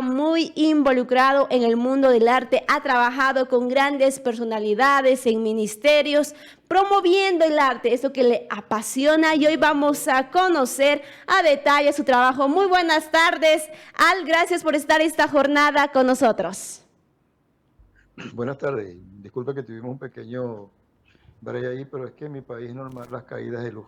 muy involucrado en el mundo del arte, ha trabajado con grandes personalidades en ministerios, promoviendo el arte, eso que le apasiona, y hoy vamos a conocer a detalle su trabajo. Muy buenas tardes, Al, gracias por estar esta jornada con nosotros. Buenas tardes. Disculpa que tuvimos un pequeño break ahí, pero es que en mi país es normal las caídas de luz.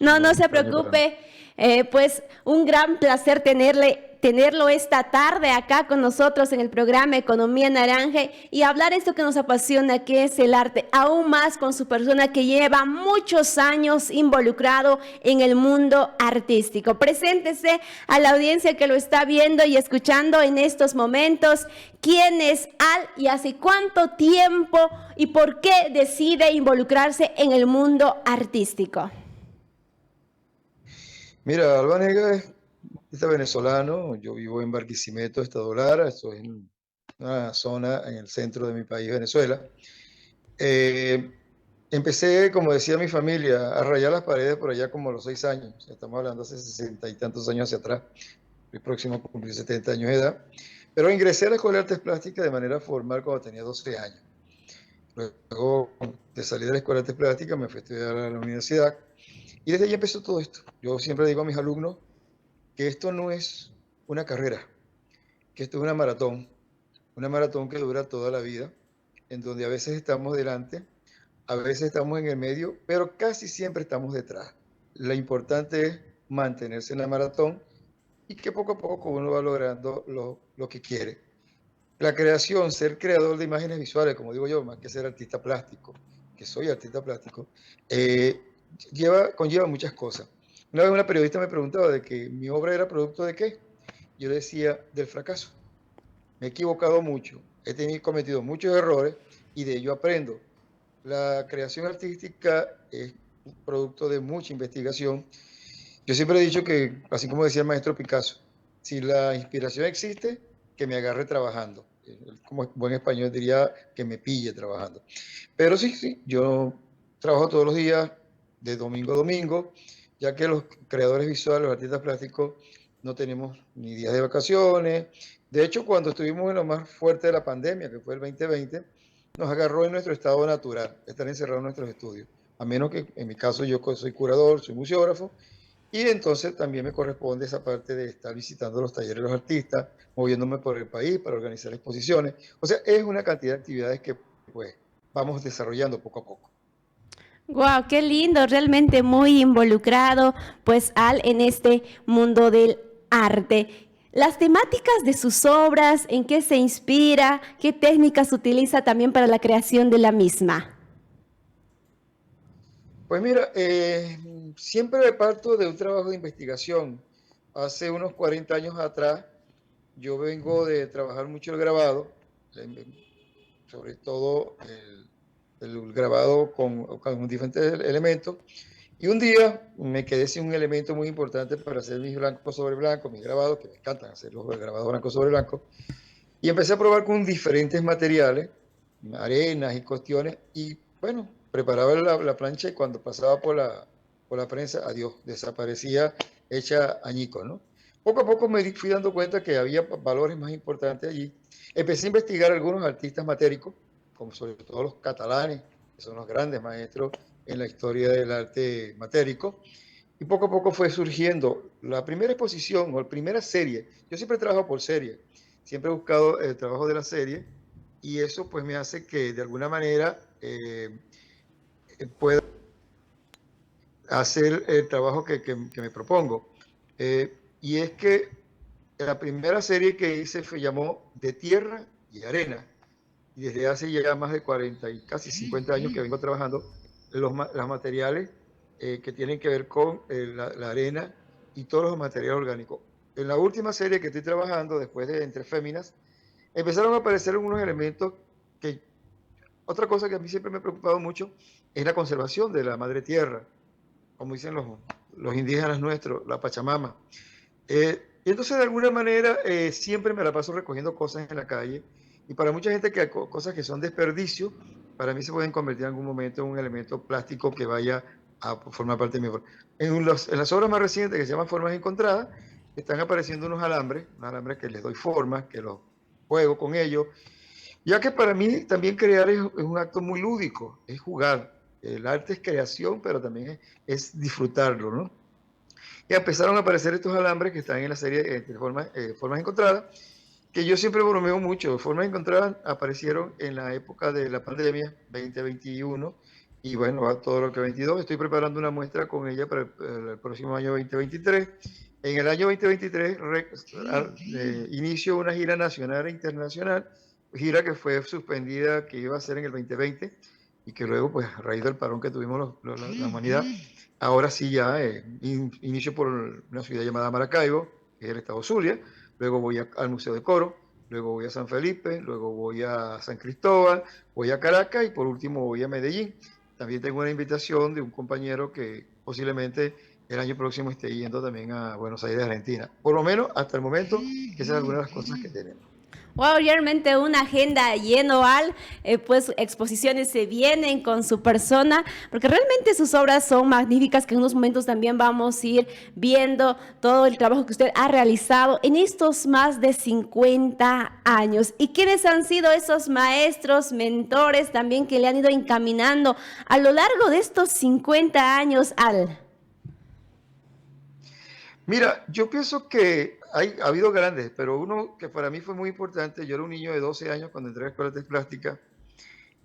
No, No no es se extraño para nada. preocupe, pues un gran placer tenerlo esta tarde acá con nosotros en el programa Economía Naranja y hablar esto que nos apasiona, que es el arte, aún más con su persona que lleva muchos años involucrado en el mundo artístico. Preséntese a la audiencia que lo está viendo y escuchando en estos momentos. ¿Quién es Al y hace cuánto tiempo y por qué decide involucrarse en el mundo artístico? Mira, Albanega es venezolano. Yo vivo en Barquisimeto, Estado Lara. Esto es en una zona en el centro de mi país, Venezuela. Eh, Empecé, como decía mi familia, a rayar las paredes por allá como a los 6 años. Estamos hablando hace 60 y tantos años hacia atrás. El próximo a cumplir 70 años de edad. Pero ingresé a la Escuela de Artes Plásticas de manera formal cuando tenía 12 años. Luego de salir de la Escuela de Artes Plásticas me fui a estudiar a la universidad y desde ahí empezó todo esto. Yo siempre digo a mis alumnos que esto no es una carrera, que esto es una maratón que dura toda la vida, en donde a veces estamos delante, a veces estamos en el medio, pero casi siempre estamos detrás. Lo importante es mantenerse en la maratón y que poco a poco uno va logrando lo que quiere. La creación, ser creador de imágenes visuales, como digo yo, más que ser artista plástico, que soy artista plástico, eh, conlleva muchas cosas. Una vez una periodista me preguntaba de que mi obra era producto de qué. Yo decía del fracaso. Me he equivocado mucho, cometido muchos errores y de ello aprendo. La creación artística es producto de mucha investigación. Yo siempre he dicho que, así como decía el maestro Picasso, si la inspiración existe, que me agarre trabajando. Como buen español diría que me pille trabajando. Pero sí, yo trabajo todos los días, de domingo a domingo, ya que los creadores visuales, los artistas plásticos, no tenemos ni días de vacaciones. De hecho, cuando estuvimos en lo más fuerte de la pandemia, que fue el 2020, nos agarró en nuestro estado natural, estar encerrados en nuestros estudios. A menos que, en mi caso, yo soy curador, soy museógrafo, y entonces también me corresponde esa parte de estar visitando los talleres de los artistas, moviéndome por el país para organizar exposiciones. O sea, es una cantidad de actividades que pues vamos desarrollando poco a poco. Wow, qué lindo, realmente muy involucrado, pues Al en este mundo del arte. Las temáticas de sus obras, ¿en qué se inspira? ¿Qué técnicas utiliza también para la creación de la misma? Pues mira, siempre parto de un trabajo de investigación. Hace unos 40 años atrás, yo vengo de trabajar mucho el grabado, sobre todo el grabado con diferentes elementos. Y un día me quedé sin un elemento muy importante para hacer mis blancos sobre blanco, mis grabados, que me encantan hacer los grabados blancos sobre blanco. Y empecé a probar con diferentes materiales, arenas y cuestiones, y bueno, preparaba la plancha y cuando pasaba por la prensa, adiós, desaparecía hecha añicos, ¿no? Poco a poco me fui dando cuenta que había valores más importantes allí. Empecé a investigar algunos artistas matéricos, como sobre todo los catalanes, que son los grandes maestros en la historia del arte matérico, y poco a poco fue surgiendo la primera exposición o la primera serie. Yo siempre trabajo por serie, siempre he buscado el trabajo de la serie y eso pues me hace que de alguna manera pueda hacer el trabajo que me propongo. Y es que la primera serie que hice se llamó De Tierra y Arena. Y desde hace ya más de 40 y casi 50 años que vengo trabajando los materiales que tienen que ver con la arena y todos los materiales orgánicos. En la última serie que estoy trabajando, después de Entre Féminas, empezaron a aparecer unos elementos que, otra cosa que a mí siempre me ha preocupado mucho, es la conservación de la madre tierra, como dicen los indígenas nuestros, la Pachamama. Y entonces de alguna manera siempre me la paso recogiendo cosas en la calle y para mucha gente que cosas que son desperdicio, para mí se pueden convertir en algún momento en un elemento plástico que vaya a formar parte de mi obra. En las obras más recientes que se llaman Formas Encontradas, están apareciendo unos alambres que les doy forma, que los juego con ellos, ya que para mí también crear es un acto muy lúdico, es jugar. El arte es creación, pero también es disfrutarlo, ¿no? Y empezaron a aparecer estos alambres que están en la serie Formas Encontradas, que yo siempre bromeo mucho. Formas Encontradas aparecieron en la época de la pandemia 2021 y bueno, va todo lo que 22. Estoy preparando una muestra con ella para el próximo año 2023. En el año 2023 inicio una gira nacional e internacional, gira que fue suspendida, que iba a ser en el 2020 y que luego, pues a raíz del parón que tuvimos la humanidad, ahora sí ya inicio por una ciudad llamada Maracaibo, que es el estado Zulia, luego voy al Museo de Coro, luego voy a San Felipe, luego voy a San Cristóbal, voy a Caracas y por último voy a Medellín. También tengo una invitación de un compañero que posiblemente el año próximo esté yendo también a Buenos Aires, Argentina. Por lo menos hasta el momento, que esas son algunas de las cosas que tenemos. Wow, realmente una agenda lleno pues exposiciones se vienen con su persona, porque realmente sus obras son magníficas, que en unos momentos también vamos a ir viendo todo el trabajo que usted ha realizado en estos más de 50 años. ¿Y quiénes han sido esos maestros, mentores también que le han ido encaminando a lo largo de estos 50 años, Al? Mira, yo pienso que ha habido grandes, pero uno que para mí fue muy importante, yo era un niño de 12 años cuando entré a la Escuela de Artes Plásticas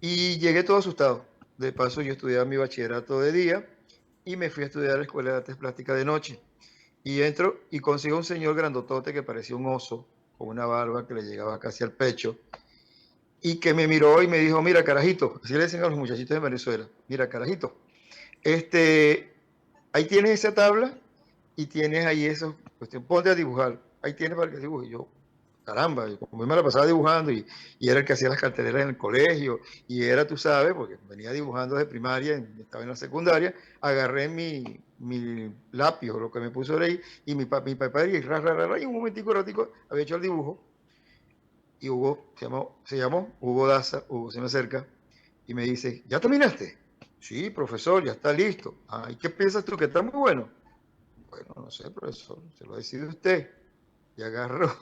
y llegué todo asustado. De paso, yo estudiaba mi bachillerato de día y me fui a estudiar a la Escuela de Artes Plásticas de noche. Y entro y consigo un señor grandotote que parecía un oso, con una barba que le llegaba casi al pecho, y que me miró y me dijo, mira, carajito, así le dicen a los muchachitos de Venezuela, mira, carajito, este, ahí tienes esa tabla y tienes ahí eso, pues ponte a dibujar, ahí tienes para que dibuje. Yo, caramba, yo como me la pasaba dibujando y era el que hacía las carteleras en el colegio y era, tú sabes, porque venía dibujando desde primaria, estaba en la secundaria, agarré mi lápiz o lo que me puso ahí y mi papá y y un momentico, ratico, había hecho el dibujo y Hugo, se llamó Hugo Daza, Hugo se me acerca y me dice, ¿ya terminaste? Sí, profesor, ya está listo. ¿Y qué piensas tú? Que está muy bueno. Bueno, no sé, profesor, se lo decide usted. Y agarró,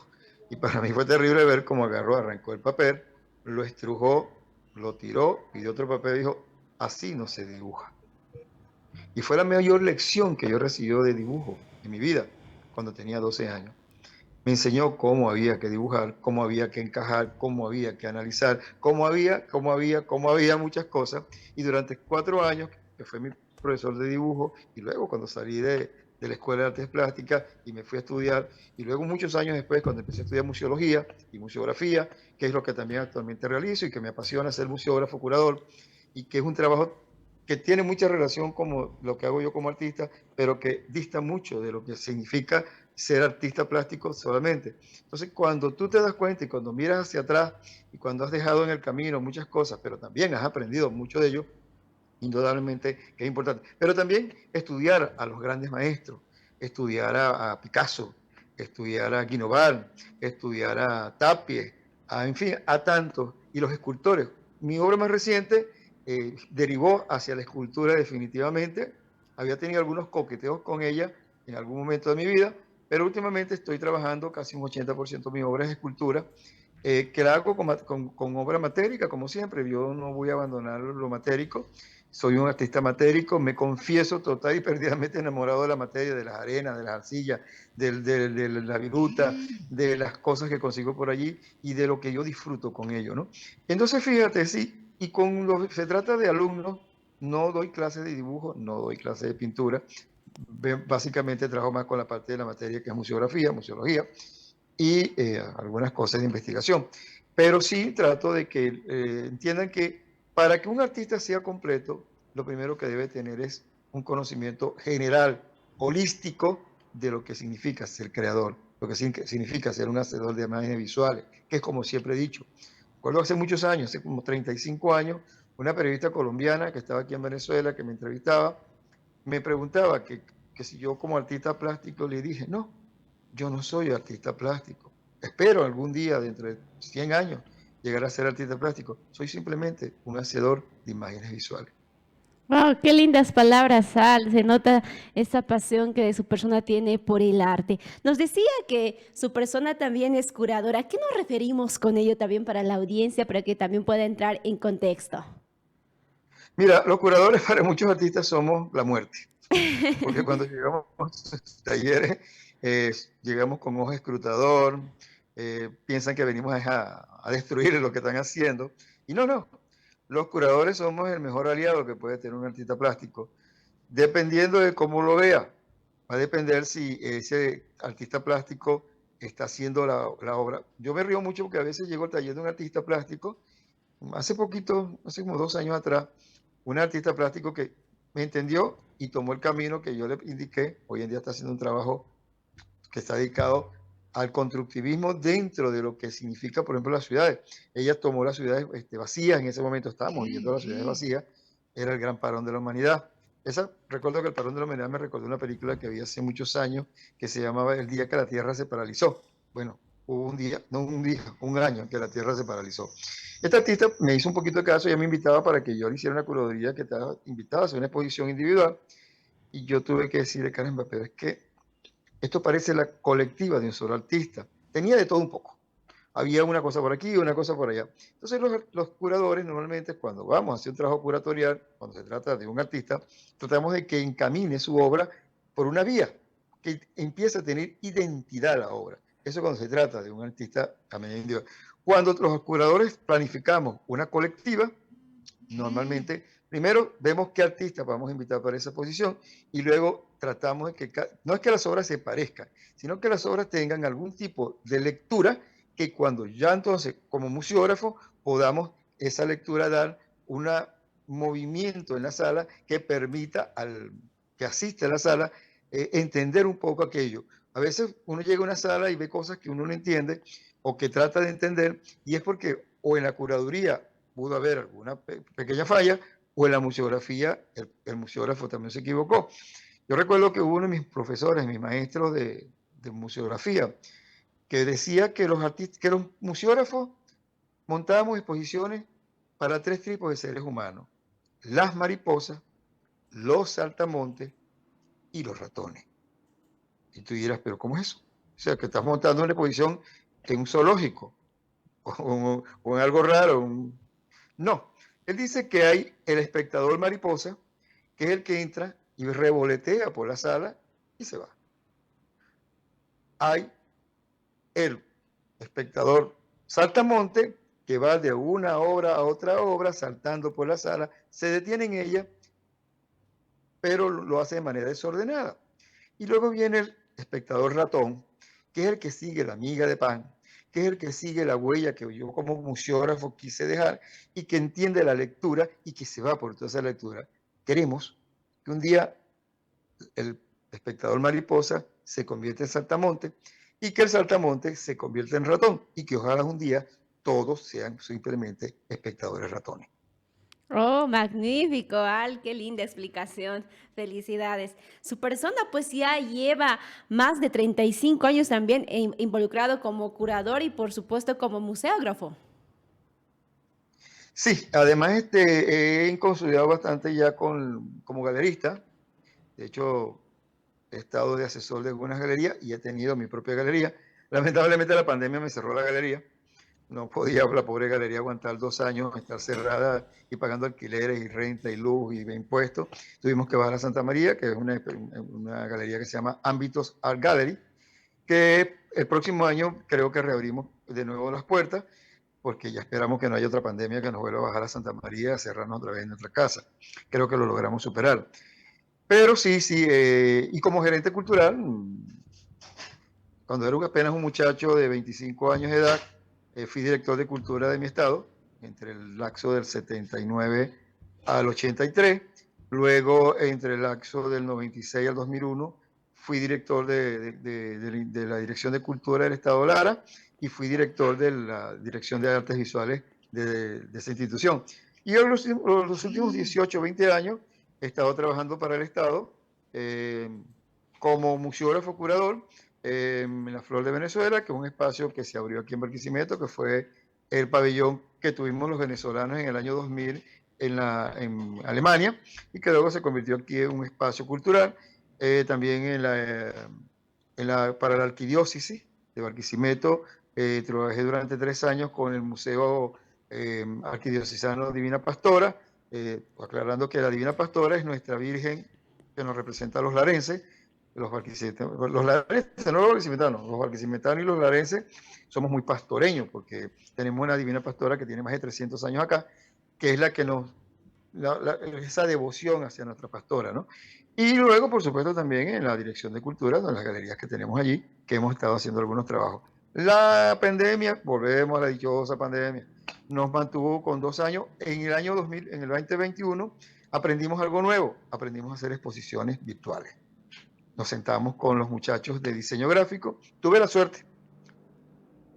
y para mí fue terrible ver cómo agarró, arrancó el papel, lo estrujó, lo tiró, pidió otro papel y dijo, así no se dibuja. Y fue la mayor lección que yo recibí de dibujo en mi vida cuando tenía 12 años. Me enseñó cómo había que dibujar, cómo había que encajar, cómo había que analizar, cómo había muchas cosas. Y durante 4 años, que fue mi profesor de dibujo, y luego cuando salí de la Escuela de Artes Plásticas y me fui a estudiar, y luego muchos años después, cuando empecé a estudiar museología y museografía, que es lo que también actualmente realizo y que me apasiona ser museógrafo, curador, y que es un trabajo que tiene mucha relación con lo que hago yo como artista, pero que dista mucho de lo que significa ser artista plástico solamente. Entonces, cuando tú te das cuenta y cuando miras hacia atrás y cuando has dejado en el camino muchas cosas, pero también has aprendido mucho de ello, indudablemente que es importante. Pero también estudiar a los grandes maestros, estudiar a Picasso, estudiar a Guinovart, estudiar a Tapie, en fin, a tantos. Y los escultores. Mi obra más reciente derivó hacia la escultura definitivamente. Había tenido algunos coqueteos con ella en algún momento de mi vida, pero últimamente estoy trabajando casi un 80% de mi obra es escultura, que la hago con obra matérica, como siempre. Yo no voy a abandonar lo matérico. Soy un artista matérico, me confieso total y perdidamente enamorado de la materia, de las arenas, de las arcillas, de la viruta, de las cosas que consigo por allí y de lo que yo disfruto con ello, ¿no? Entonces, fíjate, sí, y se trata de alumnos, no doy clases de dibujo, no doy clases de pintura, básicamente trabajo más con la parte de la materia que es museografía, museología y algunas cosas de investigación. Pero sí trato de que entiendan que para que un artista sea completo, lo primero que debe tener es un conocimiento general, holístico, de lo que significa ser creador, lo que significa ser un hacedor de imágenes visuales, que es como siempre he dicho. Recuerdo hace muchos años, hace como 35 años, una periodista colombiana que estaba aquí en Venezuela, que me entrevistaba, me preguntaba que si yo como artista plástico le dije, no, yo no soy artista plástico. Espero algún día, dentro de 100 años, llegar a ser artista plástico. Soy simplemente un hacedor de imágenes visuales. Wow, qué lindas palabras, Sal. Se nota esa pasión que su persona tiene por el arte. Nos decía que su persona también es curadora. ¿A qué nos referimos con ello también para la audiencia, para que también pueda entrar en contexto? Mira, los curadores para muchos artistas somos la muerte, porque cuando llegamos a sus talleres, llegamos con ojo escrutador, piensan que venimos a destruir lo que están haciendo, y no, no, los curadores somos el mejor aliado que puede tener un artista plástico, dependiendo de cómo lo vea. Va a depender si ese artista plástico está haciendo la obra. Yo me río mucho porque a veces llego al taller de un artista plástico. Hace poquito, hace como 2 años atrás, un artista plástico que me entendió y tomó el camino que yo le indiqué. Hoy en día está haciendo un trabajo que está dedicado al constructivismo dentro de lo que significa, por ejemplo, las ciudades. Ella tomó las ciudades vacías, en ese momento estábamos viendo las ciudades vacías, era el gran parón de la humanidad. Recuerdo que el parón de la humanidad me recordó una película que había hace muchos años que se llamaba El día que la Tierra se paralizó. Bueno, hubo un día, no un día, un año que la Tierra se paralizó. Esta artista me hizo un poquito de caso, ella me invitaba para que yo le hiciera una curaduría, que estaba invitada a hacer una exposición individual, y yo tuve que decirle, caramba, pero es que esto parece la colectiva de un solo artista. Tenía de todo un poco. Había una cosa por aquí, una cosa por allá. Entonces los curadores normalmente cuando vamos a hacer un trabajo curatorial, cuando se trata de un artista, tratamos de que encamine su obra por una vía, que empiece a tener identidad la obra. Eso cuando se trata de un artista también individual. Cuando los curadores planificamos una colectiva, normalmente, primero vemos qué artistas vamos a invitar para esa posición y luego tratamos de que, no es que las obras se parezcan, sino que las obras tengan algún tipo de lectura que cuando ya entonces, como museógrafo, podamos esa lectura dar un movimiento en la sala que permita al que asiste a la sala entender un poco aquello. A veces uno llega a una sala y ve cosas que uno no entiende o que trata de entender y es porque o en la curaduría pudo haber alguna pequeña falla o en la museografía el museógrafo también se equivocó. Yo recuerdo que hubo uno de mis profesores, mis maestros de museografía, que decía que los museógrafos montábamos exposiciones para 3 tipos de seres humanos: las mariposas, los saltamontes y los ratones. Y tú dirás, ¿pero cómo es eso? O sea, que estás montando una exposición en un zoológico o en algo raro. No, él dice que hay el espectador mariposa, que es el que entra y revolotea por la sala y se va. Hay el espectador saltamonte, que va de una obra a otra obra, saltando por la sala, se detiene en ella, pero lo hace de manera desordenada. Y luego viene el espectador ratón, que es el que sigue la miga de pan, que es el que sigue la huella que yo como museógrafo quise dejar y que entiende la lectura y que se va por toda esa lectura. Queremos que un día el espectador mariposa se convierta en saltamonte y que el saltamonte se convierta en ratón y que ojalá un día todos sean simplemente espectadores ratones. Oh, magnífico, Al, qué linda explicación. Felicidades. Su persona pues ya lleva más de 35 años también involucrado como curador y por supuesto como museógrafo. Sí, además he consolidado bastante ya como galerista. De hecho, he estado de asesor de algunas galerías y he tenido mi propia galería. Lamentablemente la pandemia me cerró la galería. No podía la pobre galería aguantar 2 años, estar cerrada y pagando alquileres y renta y luz y impuestos. Tuvimos que bajar a Santa María, que es una galería que se llama Ámbitos Art Gallery, que el próximo año creo que reabrimos de nuevo las puertas, porque ya esperamos que no haya otra pandemia que nos vuelva a bajar a Santa María, a cerrarnos otra vez en nuestra casa. Creo que lo logramos superar. Pero sí, sí, y como gerente cultural, cuando era apenas un muchacho de 25 años de edad, fui director de cultura de mi estado, entre el lapso del 79 al 83. Luego, entre el lapso del 96 al 2001, fui director de la Dirección de Cultura del Estado Lara y fui director de la Dirección de Artes Visuales de esa institución. Y en los últimos 18 o 20 años he estado trabajando para el Estado como museógrafo curador en la Flor de Venezuela, que es un espacio que se abrió aquí en Barquisimeto, que fue el pabellón que tuvimos los venezolanos en el año 2000 en Alemania y que luego se convirtió aquí en un espacio cultural. También para la arquidiócesis de Barquisimeto trabajé durante 3 años con el Museo Arquidiocesano Divina Pastora, aclarando que la Divina Pastora es nuestra Virgen que nos representa a los larenses. Los larenses, no los barquisimetanos, los barquisimetanos y los larenses somos muy pastoreños porque tenemos una Divina Pastora que tiene más de 300 años acá, que es la que nos esa devoción hacia nuestra pastora, ¿no? Y luego, por supuesto, también en la Dirección de Cultura, en las galerías que tenemos allí, que hemos estado haciendo algunos trabajos. La pandemia, volvemos a la dichosa pandemia, nos mantuvo con 2 años. En el año 2000, en el 2021, aprendimos algo nuevo, aprendimos a hacer exposiciones virtuales. Nos sentamos con los muchachos de diseño gráfico. Tuve la suerte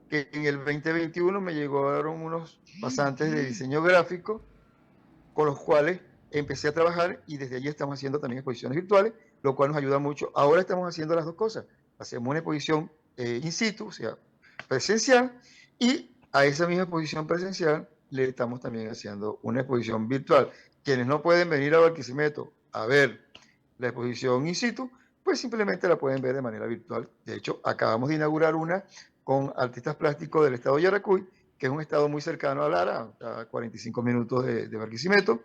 que en el 2021 me llegaron unos pasantes de diseño gráfico con los cuales empecé a trabajar y desde allí estamos haciendo también exposiciones virtuales, lo cual nos ayuda mucho. Ahora estamos haciendo las dos cosas. Hacemos una exposición in situ, o sea, presencial, y a esa misma exposición presencial le estamos también haciendo una exposición virtual. Quienes no pueden venir a Barquisimeto a ver la exposición in situ, pues simplemente la pueden ver de manera virtual. De hecho, acabamos de inaugurar una con artistas plásticos del estado de Yaracuy, que es un estado muy cercano a Lara, a 45 minutos de Barquisimeto.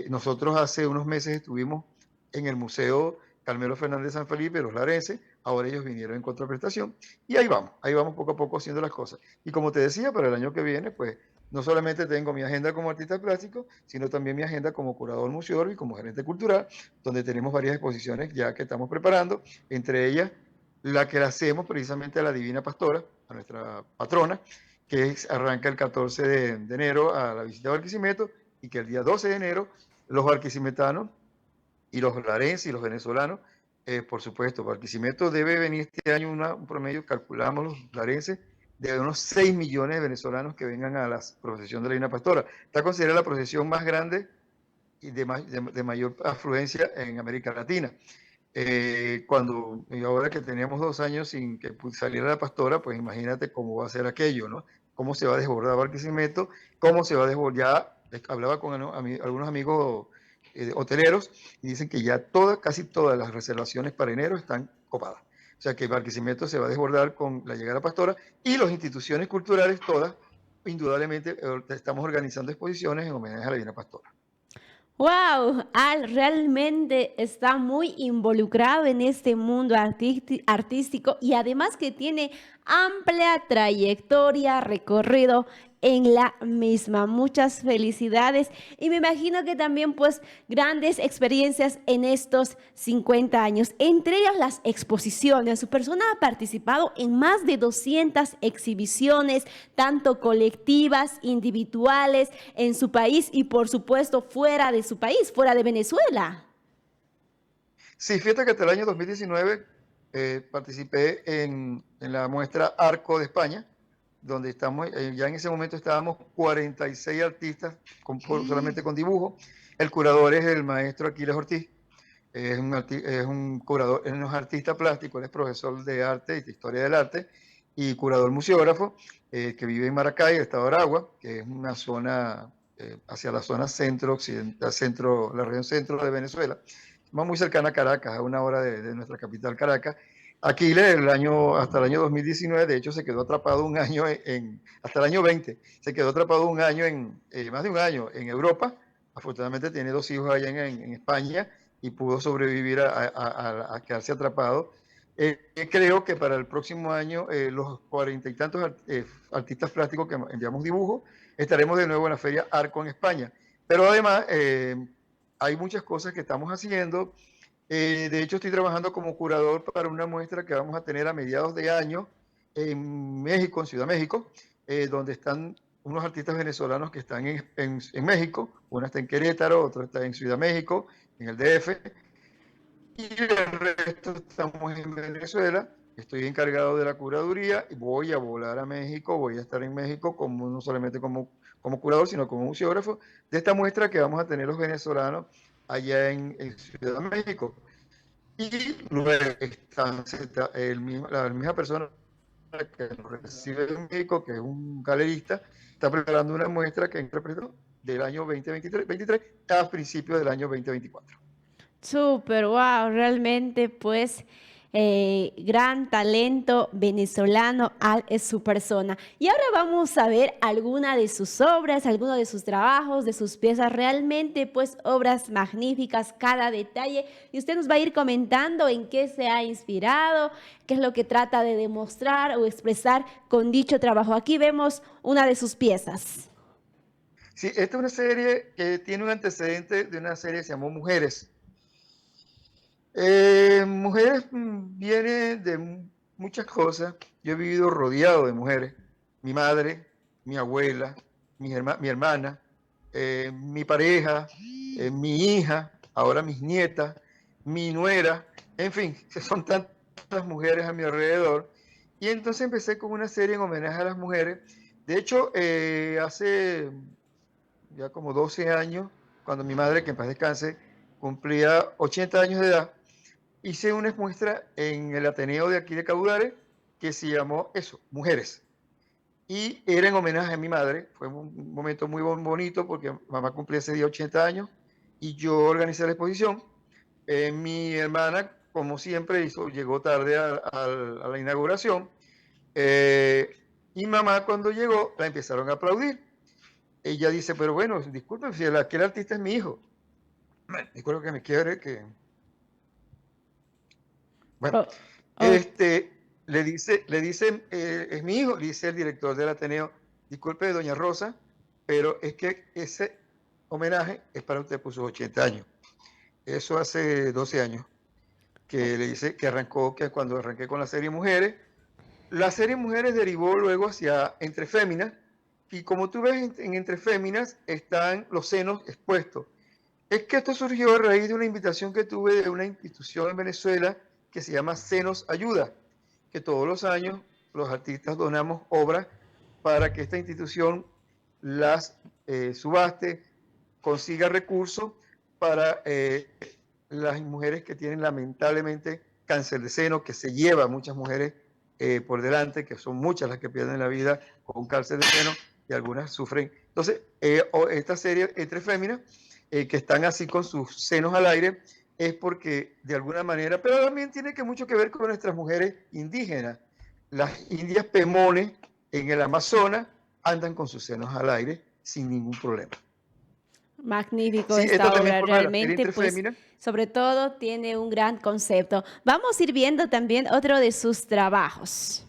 Nosotros hace unos meses estuvimos en el Museo Carmelo Fernández San Felipe, los larenses, ahora ellos vinieron en contraprestación, y ahí vamos poco a poco haciendo las cosas. Y como te decía, para el año que viene, pues no solamente tengo mi agenda como artista plástico, sino también mi agenda como curador museógrafo y como gerente cultural, donde tenemos varias exposiciones ya que estamos preparando, entre ellas la que la hacemos precisamente a la Divina Pastora, a nuestra patrona, que arranca el 14 de enero a la visita de Barquisimeto, y que el día 12 de enero los barquisimetanos y los larenses y los venezolanos, por supuesto, Barquisimeto debe venir este año un promedio, calculamos los larenses, de unos 6 millones de venezolanos que vengan a la procesión de la Divina Pastora. Está considerada la procesión más grande y de mayor afluencia en América Latina. Ahora que teníamos 2 años sin que saliera la pastora, pues imagínate cómo va a ser aquello, ¿no? Cómo se va a desbordar Barquisimeto, cómo se va a desbordar. Ya hablaba con algunos amigos hoteleros y dicen que ya casi todas las reservaciones para enero están copadas. O sea que Barquisimeto se va a desbordar con la llegada de la pastora, y las instituciones culturales todas, indudablemente, estamos organizando exposiciones en homenaje a la Divina Pastora. Wow, Al realmente está muy involucrado en este mundo artístico y además que tiene amplia trayectoria, recorrido en la misma. Muchas felicidades y me imagino que también pues grandes experiencias en estos 50 años, entre ellas las exposiciones. Su persona ha participado en más de 200 exhibiciones, tanto colectivas, individuales, en su país y por supuesto fuera de su país, fuera de Venezuela. Sí, fíjate que hasta el año 2019 participé en la muestra Arco de España, donde estamos, ya en ese momento estábamos 46 artistas solamente con dibujo. El curador es el maestro Aquiles Ortiz, es un curador, es un artista plástico, él es profesor de arte y de historia del arte y curador museógrafo, que vive en Maracay, el estado de Aragua, que es una zona hacia la zona centro-occidental, la región centro de Venezuela, muy cercana a Caracas, a 1 hora de nuestra capital, Caracas. Aquiles, hasta el año 2019, de hecho, se quedó atrapado un año hasta el año 20, se quedó atrapado un año más de un año en Europa. Afortunadamente tiene 2 hijos allá en España y pudo sobrevivir a quedarse atrapado. Creo que para el próximo año, los 40 y tantos artistas plásticos que enviamos dibujos, estaremos de nuevo en la Feria Arco en España. Pero además, hay muchas cosas que estamos haciendo. De hecho, estoy trabajando como curador para una muestra que vamos a tener a mediados de año en México, en Ciudad de México, donde están unos artistas venezolanos que están en México. Una está en Querétaro, otra está en Ciudad de México, en el DF, y el resto estamos en Venezuela. Estoy encargado de la curaduría y voy a volar a México, voy a estar en México no solamente como curador, sino como museógrafo de esta muestra que vamos a tener los venezolanos allá en Ciudad de México. Y luego la misma persona que nos recibe en México, que es un galerista, está preparando una muestra que interpretó del año 2023 a principios del año 2024. Súper, wow, realmente pues gran talento venezolano Al es su persona. Y ahora vamos a ver alguna de sus obras, alguno de sus trabajos, de sus piezas, realmente pues obras magníficas, cada detalle. Y usted nos va a ir comentando en qué se ha inspirado, qué es lo que trata de demostrar o expresar con dicho trabajo. Aquí vemos una de sus piezas. Sí, esta es una serie que tiene un antecedente de una serie que se llamó Mujeres. Mujeres viene de muchas cosas. Yo he vivido rodeado de mujeres. Mi madre, mi abuela, mi hermana, mi pareja, mi hija, ahora mis nietas, mi nuera, en fin, son tantas mujeres a mi alrededor. Y entonces empecé con una serie en homenaje a las mujeres. De hecho, hace ya como 12 años, cuando mi madre, que en paz descanse, cumplía 80 años de edad, hice una muestra en el Ateneo de aquí de Caudare que se llamó eso, Mujeres. Y era en homenaje a mi madre. Fue un momento muy bonito porque mamá cumplía ese día 80 años y yo organicé la exposición. Mi hermana, como siempre, llegó tarde a la inauguración. Y mamá, cuando llegó, la empezaron a aplaudir. Ella dice, pero bueno, disculpe, si aquel artista es mi hijo. Disculpe que me quiere, que bueno, Oh, oh, le dice, es mi hijo, le dice el director del Ateneo, disculpe, doña Rosa, pero es que ese homenaje es para usted por sus 80 años. Eso hace 12 años que le dice que arrancó, que cuando arranqué con la serie Mujeres, la serie Mujeres derivó luego hacia Entre Féminas, y como tú ves en Entre Féminas están los senos expuestos. Es que esto surgió a raíz de una invitación que tuve de una institución en Venezuela que se llama Senos Ayuda, que todos los años los artistas donamos obras para que esta institución las subaste, consiga recursos para las mujeres que tienen lamentablemente cáncer de seno, que se lleva a muchas mujeres por delante, que son muchas las que pierden la vida con cáncer de seno y algunas sufren. Entonces, esta serie Entre Féminas, que están así con sus senos al aire, es porque de alguna manera, pero también tiene que mucho que ver con nuestras mujeres indígenas. Las indias Pemones en el Amazonas andan con sus senos al aire sin ningún problema. magnífico Sí, esta esta también obra, forma de la serie realmente, Entre pues Féminas. sobre todo tiene un gran concepto. Vamos a ir viendo también otro de sus trabajos.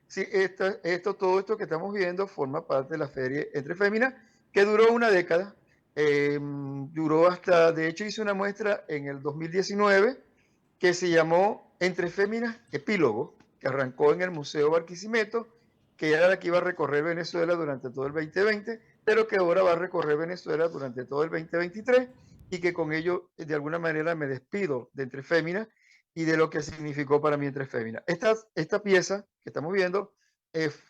Sí, todo esto que estamos viendo forma parte de la serie Entre Féminas, que duró una década. Duró hasta, de hecho, hice una muestra en el 2019 que se llamó Entre Féminas Epílogo, que arrancó en el Museo Barquisimeto, que era la que iba a recorrer Venezuela durante todo el 2020, pero que ahora va a recorrer Venezuela durante todo el 2023 y que con ello, de alguna manera, me despido de Entre Féminas y de lo que significó para mí Entre Féminas. Esta pieza que estamos viendo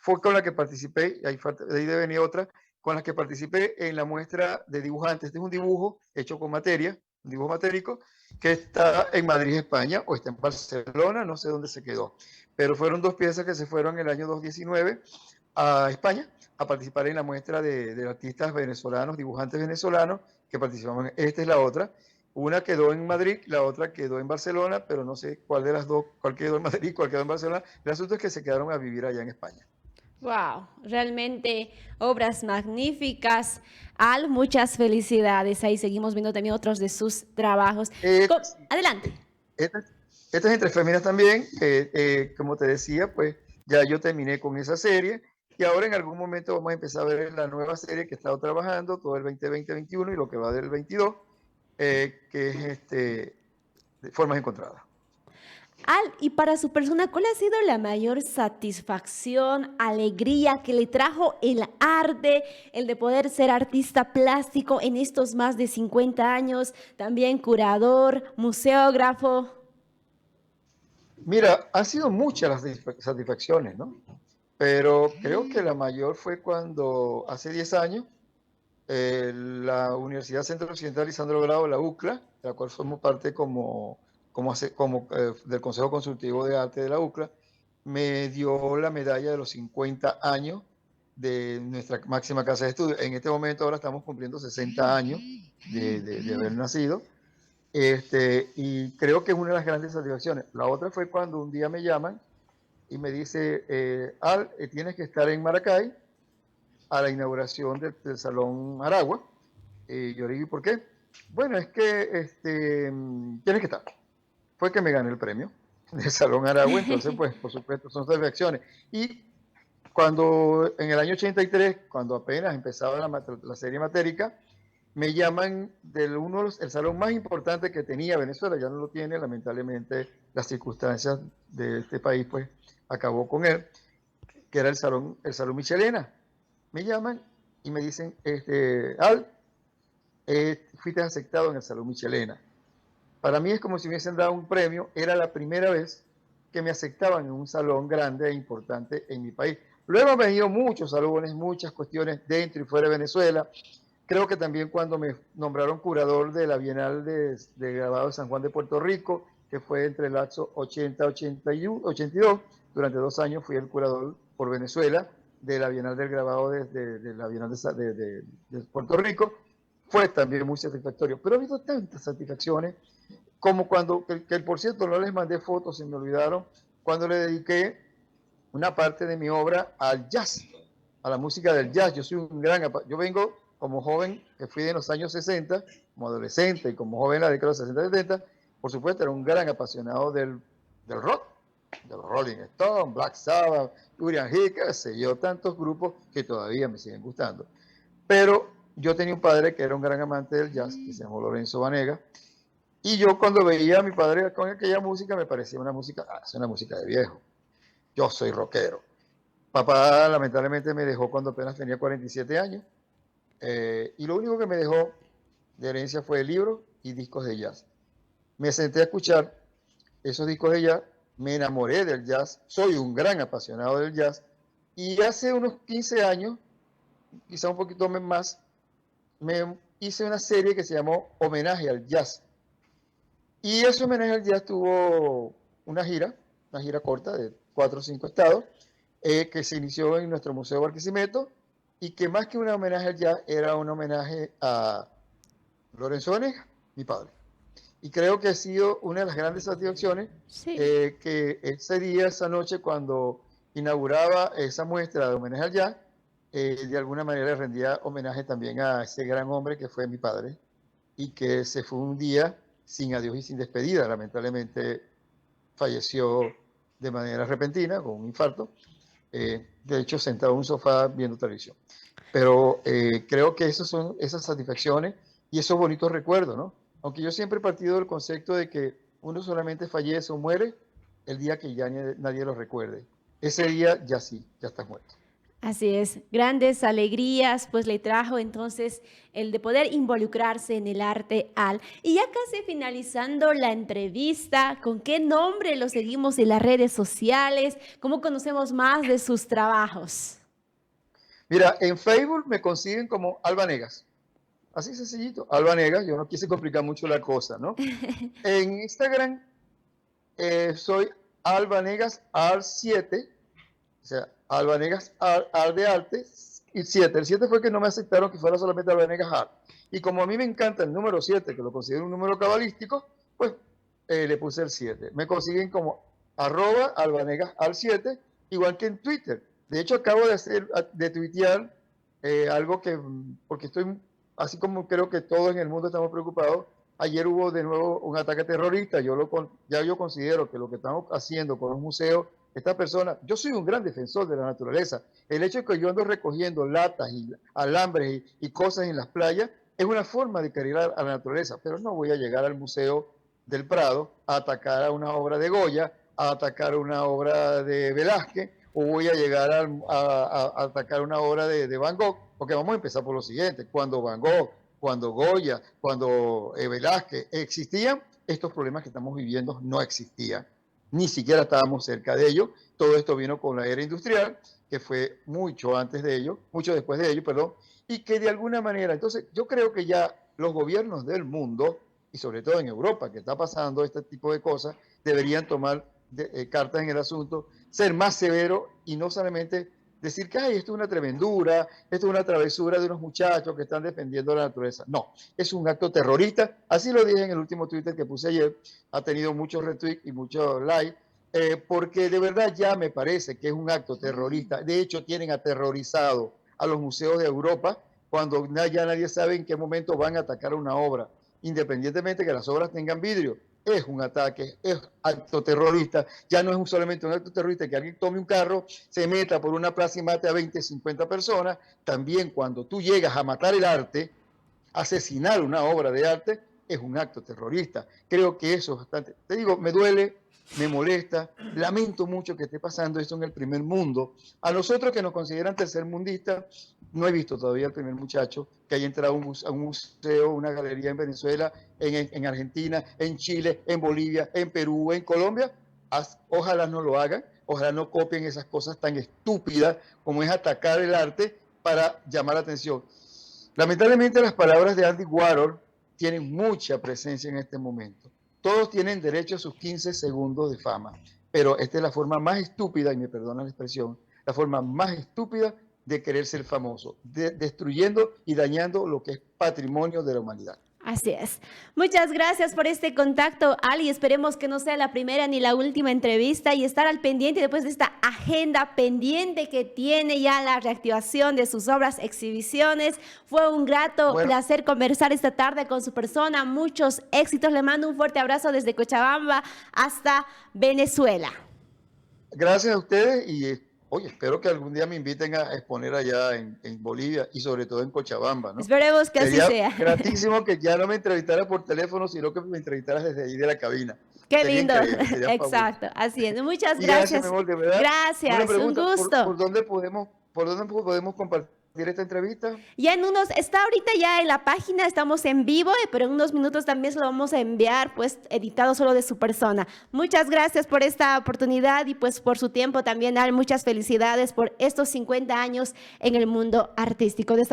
fue con la que participé, y ahí debe venir otra, con la que participé en la muestra de dibujantes. Este es un dibujo hecho con materia, un dibujo matérico, que está en Madrid, España, o está en Barcelona, no sé dónde se quedó. Pero fueron dos piezas que se fueron en el año 2019 a España a participar en la muestra de artistas venezolanos, dibujantes venezolanos que participaban. Esta es la otra. Una quedó en Madrid, la otra quedó en Barcelona, pero no sé cuál de las dos, cuál quedó en Madrid, cuál quedó en Barcelona. El asunto es que se quedaron a vivir allá en España. Wow, realmente obras magníficas. Al, muchas felicidades. Ahí seguimos viendo también otros de sus trabajos. Sí, Adelante. esta es Entre Féminas también, como te decía, pues ya yo terminé con esa serie y ahora en algún momento vamos a empezar a ver la nueva serie que he estado trabajando todo el 2020-21 y lo que va del 22, que es de Formas Encontradas. Al, y para su persona, ¿cuál ha sido la mayor satisfacción, alegría que le trajo el arte, el de poder ser artista plástico en estos más de 50 años, también curador, museógrafo? Mira, han sido muchas las satisfacciones, ¿no? Pero creo que la mayor fue cuando hace 10 años la Universidad Centro Occidental Lisandro Grado, la UCLA, de la cual somos parte del Consejo Consultivo de Arte de la UCLA, me dio la medalla de los 50 años de nuestra máxima casa de estudio. En este momento ahora estamos cumpliendo 60 años de haber nacido. Y creo que es una de las grandes satisfacciones. La otra fue cuando un día me llaman y me dice, Al, tienes que estar en Maracay a la inauguración del Salón Aragua. Y yo le dije, ¿por qué? Bueno, es que tienes que estar. Fue que me gané el premio del Salón Aragua, entonces pues por supuesto son satisfacciones. Y cuando en el año 83, cuando apenas empezaba la serie matérica, me llaman el salón más importante que tenía Venezuela, ya no lo tiene, lamentablemente las circunstancias de este país pues acabó con él, que era el salón Michelena. Me llaman y me dicen, Al, fuiste aceptado en el Salón Michelena. Para mí es como si me hubiesen dado un premio, era la primera vez que me aceptaban en un salón grande e importante en mi país. Luego me han ido muchos salones, muchas cuestiones dentro y fuera de Venezuela. Creo que también cuando me nombraron curador de la Bienal de Grabado de San Juan de Puerto Rico, que fue entre el lapso 80-82, durante 2 años fui el curador por Venezuela de la Bienal del Grabado de la Bienal de Puerto Rico, fue también muy satisfactorio. Pero ha habido tantas satisfacciones, como cuando, que por cierto no les mandé fotos, se me olvidaron, cuando le dediqué una parte de mi obra al jazz, a la música del jazz. Yo vengo como joven, que fui de los años 60, como adolescente y como joven en la década de los 60 y 70, por supuesto era un gran apasionado del rock, de los Rolling Stones, Black Sabbath, Uriah Heep, qué sé yo, tantos grupos que todavía me siguen gustando. Pero yo tenía un padre que era un gran amante del jazz, que se llamó Lorenzo Vanega, y yo cuando veía a mi padre con aquella música me parecía es una música de viejo. Yo soy rockero. Papá lamentablemente me dejó cuando apenas tenía 47 años, y lo único que me dejó de herencia fue libros y discos de jazz. Me senté a escuchar esos discos de jazz, me enamoré del jazz, soy un gran apasionado del jazz, y hace unos 15 años, quizá un poquito más, me hice una serie que se llamó Homenaje al Jazz. Y ese homenaje al jazz tuvo una gira corta de 4 o 5 estados, que se inició en nuestro Museo Barquisimeto, y que más que un homenaje al jazz era un homenaje a Lorenzo Vanega, mi padre. Y creo que ha sido una de las grandes satisfacciones, Sí. que ese día, esa noche, cuando inauguraba esa muestra de homenaje al jazz, de alguna manera rendía homenaje también a ese gran hombre que fue mi padre, y que se fue un día sin adiós y sin despedida. Lamentablemente falleció de manera repentina, con un infarto, de hecho sentado en un sofá viendo televisión. Pero creo que esas son esas satisfacciones y esos bonitos recuerdos, ¿no? Aunque yo siempre he partido del concepto de que uno solamente fallece o muere el día que ya nadie lo recuerde. Ese día ya sí, ya está muerto. Así es, grandes alegrías, pues le trajo entonces el de poder involucrarse en el arte al. Y ya casi finalizando la entrevista, ¿con qué nombre lo seguimos en las redes sociales? ¿Cómo conocemos más de sus trabajos? Mira, en Facebook me consiguen como Alba Negas. Así sencillito, Alba Negas, yo no quise complicar mucho la cosa, ¿no? En Instagram soy Alba Negas Al7, o sea, Alba Negas Al de arte, y 7. El 7 fue que no me aceptaron que fuera solamente Alba Negas Al. Y como a mí me encanta el número 7, que lo considero un número cabalístico, pues le puse el 7. Me consiguen como @albanegas al7, igual que en Twitter. De hecho, acabo de tuitear algo que, porque estoy, así como creo que todos en el mundo estamos preocupados. Ayer hubo de nuevo un ataque terrorista. Ya yo considero que lo que estamos haciendo con los museos, esta persona, yo soy un gran defensor de la naturaleza. El hecho de que yo ando recogiendo latas y alambres y cosas en las playas es una forma de querer a la naturaleza, pero no voy a llegar al Museo del Prado a atacar a una obra de Goya, a atacar una obra de Velázquez, o voy a llegar a atacar una obra de Van Gogh, porque vamos a empezar por lo siguiente. Cuando Van Gogh, cuando Goya, cuando Velázquez existían, estos problemas que estamos viviendo no existían. Ni siquiera estábamos cerca de ello. Todo esto vino con la era industrial, que fue mucho antes de ello, mucho después de ello, perdón, y que de alguna manera, entonces yo creo que ya los gobiernos del mundo, y sobre todo en Europa, que está pasando este tipo de cosas, deberían tomar cartas en el asunto, ser más severos y no solamente decir que ay, esto es una tremendura, esto es una travesura de unos muchachos que están defendiendo la naturaleza. No, es un acto terrorista. Así lo dije en el último Twitter que puse ayer. Ha tenido muchos retweets y muchos likes, porque de verdad ya me parece que es un acto terrorista. De hecho, tienen aterrorizado a los museos de Europa cuando ya nadie sabe en qué momento van a atacar una obra, independientemente que las obras tengan vidrio. Es un ataque, es acto terrorista. Ya no es solamente un acto terrorista que alguien tome un carro, se meta por una plaza y mate a 20, 50 personas. También cuando tú llegas a matar el arte, asesinar una obra de arte, es un acto terrorista. Creo que eso es bastante. Te digo, me duele, me molesta, lamento mucho que esté pasando esto en el primer mundo. A nosotros que nos consideran tercermundistas, no he visto todavía el primer muchacho que haya entrado a un museo, una galería en Venezuela, en Argentina, en Chile, en Bolivia, en Perú, en Colombia. Ojalá no lo hagan, ojalá no copien esas cosas tan estúpidas como es atacar el arte para llamar la atención. Lamentablemente las palabras de Andy Warhol tienen mucha presencia en este momento. Todos tienen derecho a sus 15 segundos de fama, pero esta es la forma más estúpida, y me perdona la expresión, la forma más estúpida de querer ser famoso, destruyendo y dañando lo que es patrimonio de la humanidad. Así es. Muchas gracias por este contacto, Ali. Esperemos que no sea la primera ni la última entrevista y estar al pendiente después de esta agenda pendiente que tiene ya la reactivación de sus obras, exhibiciones. Fue un grato placer conversar esta tarde con su persona. Muchos éxitos. Le mando un fuerte abrazo desde Cochabamba hasta Venezuela. Gracias a ustedes y oye, espero que algún día me inviten a exponer allá en Bolivia y sobre todo en Cochabamba, ¿no? Esperemos que Sería así sea. gratísimo que ya no me entrevistara por teléfono, sino que me entrevistaras desde ahí de la cabina. Qué Sería lindo. Exacto, así es. Muchas gracias. Gracias, mi amor, de verdad. Gracias, pregunta, un gusto. ¿por dónde podemos compartir esta entrevista? Ya está ahorita ya en la página, estamos en vivo, pero en unos minutos también se lo vamos a enviar, pues, editado solo de su persona. Muchas gracias por esta oportunidad y pues por su tiempo también, Al. Muchas felicidades por estos 50 años en el mundo artístico.